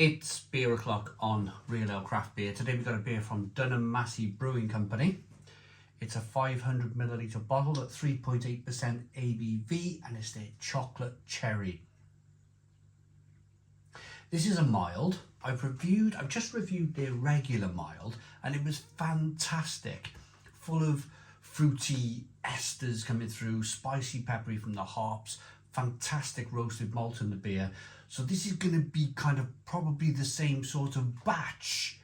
It's beer o'clock on Real Ale Craft Beer. Today we've got a beer from Dunham Massey Brewing Company. It's a 500 milliliter bottle at 3.8% ABV and it's their chocolate cherry. This is a mild. I've just reviewed their regular mild and it was fantastic. Full of fruity esters coming through, spicy peppery from the hops, fantastic roasted malt in the beer. So this is going to be kind of probably the same sort of batch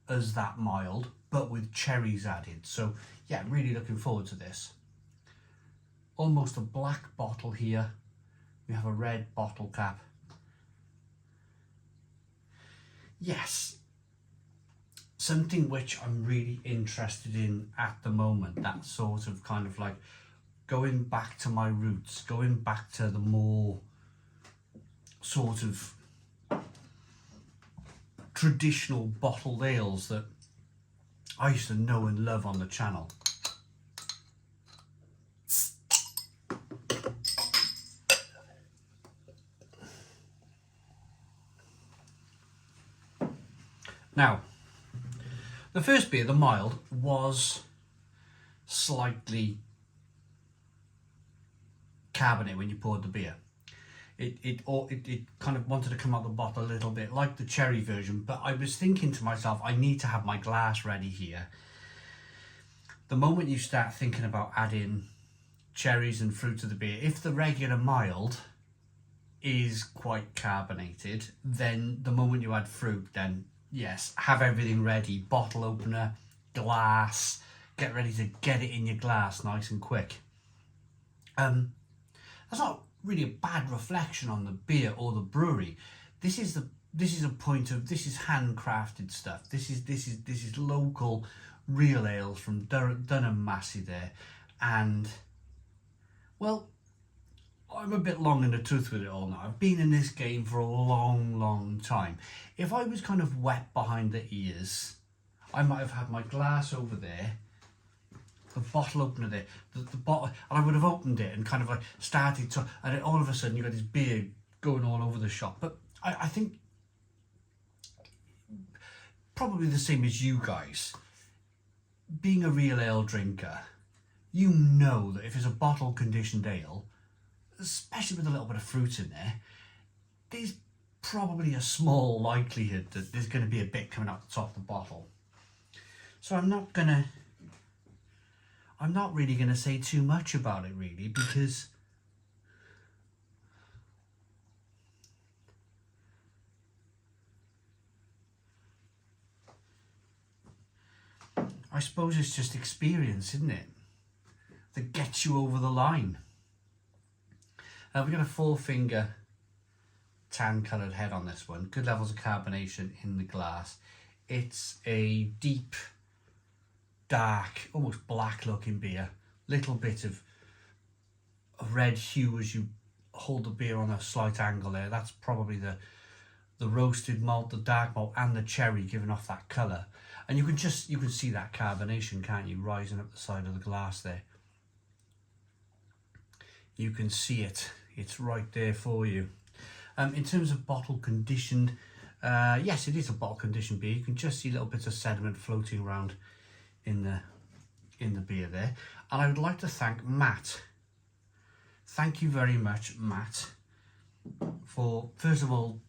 as that mild, but with cherries added. So yeah, really looking forward to this. Almost a black bottle here. We have a red bottle cap. Yes, something which I'm really interested in at the moment. That sort of kind of like going back to my roots, going back to the more sort of traditional bottled ales that I used to know and love on the channel. Now, the first beer, the mild, was slightly carbonated when you poured the beer. It kind of wanted to come out the bottle a little bit like the cherry version, but I was thinking to myself, I need to have my glass ready here. The moment you start thinking about adding cherries and fruit to the beer, if the regular mild is quite carbonated, then the moment you add fruit, then yes, have everything ready, bottle opener, glass, get ready to get it in your glass nice and quick. That's not really a bad reflection on the beer or the brewery. This is a point of, this is handcrafted stuff. This is local real ales from Dunham Massey there, and well, I'm a bit long in the tooth with it all now. I've been in this game for a long time. If I was kind of wet behind the ears, I might have had my glass over there, the bottle opener there, the bottle, and I would have opened it and kind of like started to, and then all of a sudden you got this beer going all over the shop. But I think probably the same as you guys, being a real ale drinker, you know that if it's a bottle conditioned ale, especially with a little bit of fruit in there, there's probably a small likelihood that there's going to be a bit coming out the top of the bottle. So I'm not really going to say too much about it really, because I suppose it's just experience, isn't it, that gets you over the line. We've got a 4-finger tan coloured head on this one. Good levels of carbonation in the glass. It's a deep, dark, almost black looking beer. Little bit of a red hue as you hold the beer on a slight angle there. That's probably the roasted malt, the dark malt and the cherry giving off that colour. And you can see that carbonation, can't you, rising up the side of the glass there. You can see it. It's right there for you. In terms of bottle conditioned, yes, it is a bottle conditioned beer. You can just see little bits of sediment floating around in the beer there. And I would like to thank Matt. Thank you very much, Matt, for first of all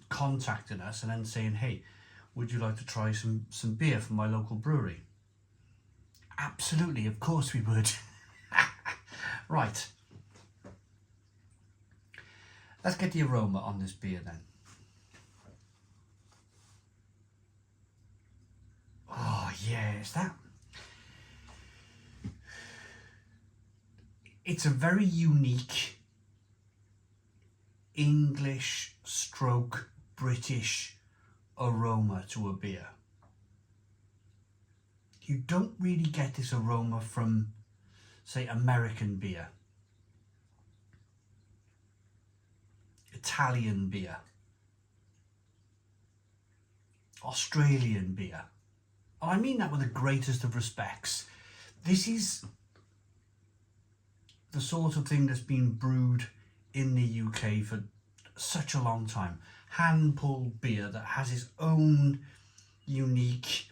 contacting us and then saying, hey, would you like to try some beer from my local brewery? Absolutely, of course we would. Right. Let's get the aroma on this beer then. Oh yes, it's a very unique English stroke British aroma to a beer. You don't really get this aroma from, say, American beer, Italian beer, Australian beer. And I mean that with the greatest of respects. This is the sort of thing that's been brewed in the UK for such a long time. Hand-pulled beer that has its own unique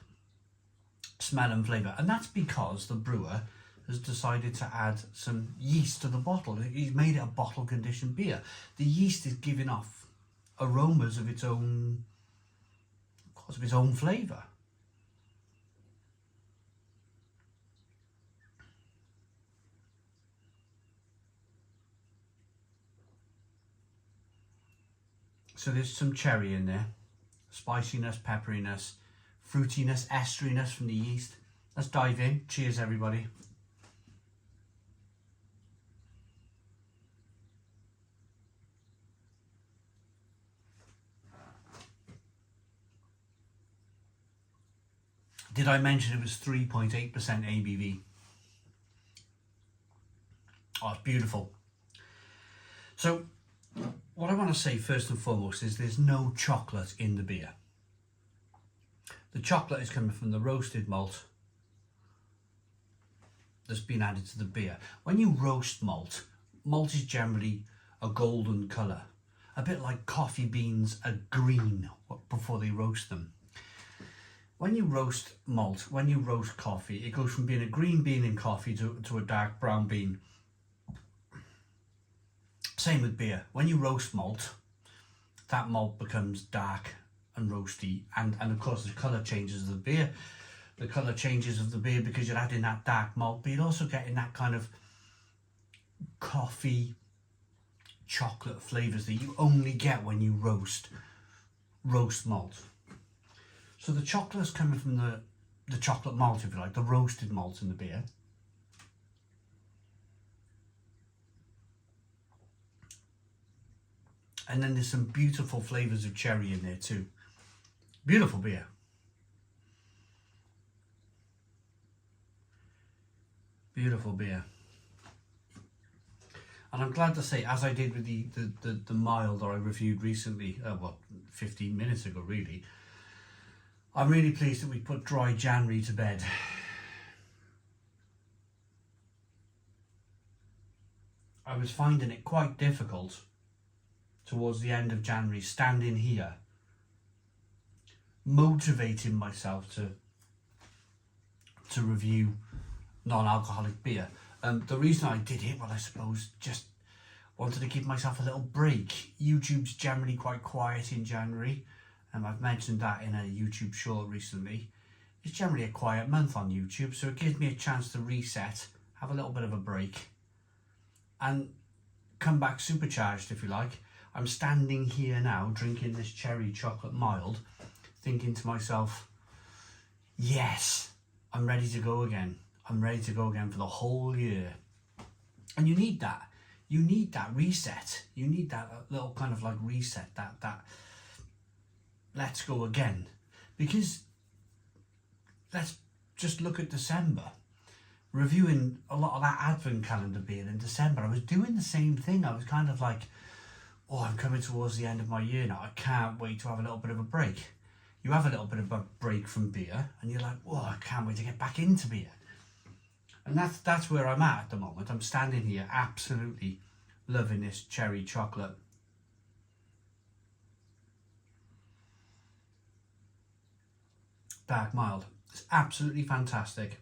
smell and flavour. And that's because the brewer has decided to add some yeast to the bottle. He's made it a bottle-conditioned beer. The yeast is giving off aromas of its own, flavour. So there's some cherry in there, spiciness, pepperiness, fruitiness, esteriness from the yeast. Let's dive in. Cheers, everybody. Did I mention it was 3.8% ABV? Oh, it's beautiful. So what I want to say first and foremost is there's no chocolate in the beer. The chocolate is coming from the roasted malt that's been added to the beer. When you roast malt, malt is generally a golden colour, a bit like coffee beans are green before they roast them. When you roast malt, when you roast coffee, it goes from being a green bean in coffee to a dark brown bean. Same with beer. When you roast malt, that malt becomes dark and roasty, and of course the colour changes of the beer. The colour changes of the beer because you're adding that dark malt, but you're also getting that kind of coffee, chocolate flavours that you only get when you roast malt. So the chocolate is coming from the chocolate malt, if you like, the roasted malt in the beer. And then there's some beautiful flavours of cherry in there too. Beautiful beer. Beautiful beer. And I'm glad to say, as I did with the mild that I reviewed recently, 15 minutes ago really, I'm really pleased that we put dry January to bed. I was finding it quite difficult towards the end of January, standing here, motivating myself to review non-alcoholic beer. The reason I did it, well, I suppose, just wanted to give myself a little break. YouTube's generally quite quiet in January, and I've mentioned that in a YouTube short recently. It's generally a quiet month on YouTube, so it gives me a chance to reset, have a little bit of a break, and come back supercharged, if you like. I'm standing here now, drinking this cherry chocolate mild, thinking to myself, yes, I'm ready to go again. I'm ready to go again for the whole year. And you need that. You need that reset. You need that little kind of like reset, that let's go again. Because let's just look at December. Reviewing a lot of that advent calendar beer in December, I was doing the same thing. I was kind of like, oh, I'm coming towards the end of my year now. I can't wait to have a little bit of a break. You have a little bit of a break from beer and you're like, oh, I can't wait to get back into beer. And that's where I'm at the moment. I'm standing here absolutely loving this cherry chocolate. Dark mild. It's absolutely fantastic.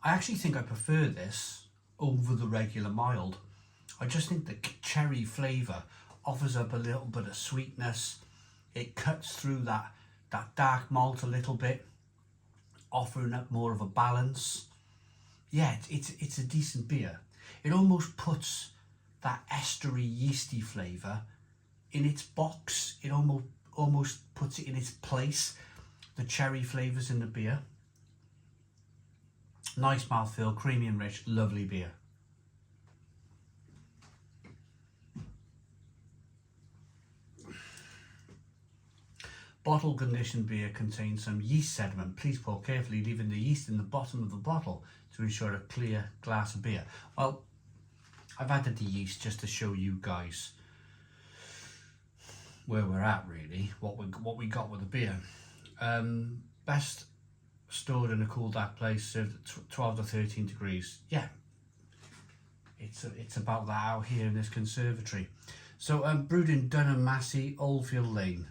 I actually think I prefer this over the regular mild. I just think the cherry flavour offers up a little bit of sweetness. It cuts through that dark malt a little bit, offering up more of a balance. Yeah, it's a decent beer. It almost puts that estery, yeasty flavour in its box. It almost puts it in its place. The cherry flavours in the beer. Nice mouthfeel, creamy and rich, lovely beer. Bottle conditioned beer contains some yeast sediment. Please pour carefully, leaving the yeast in the bottom of the bottle to ensure a clear glass of beer. Well, I've added the yeast just to show you guys where we're at, really, what we got with the beer. Best stored in a cool, dark place, served at 12 to 13 degrees. Yeah, it's about that out here in this conservatory. So brewed in Dunham Massey, Oldfield Lane.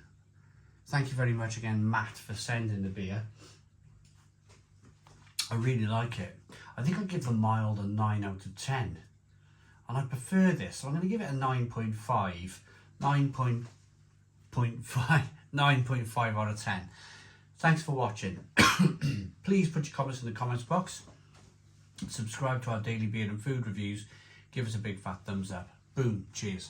Thank you very much again, Matt, for sending the beer. I really like it. I think I'll give the mild a 9 out of 10. And I prefer this, so I'm going to give it a 9.5. 9.5 out of 10. Thanks for watching. Please put your comments in the comments box. Subscribe to our daily beer and food reviews. Give us a big fat thumbs up. Boom. Cheers.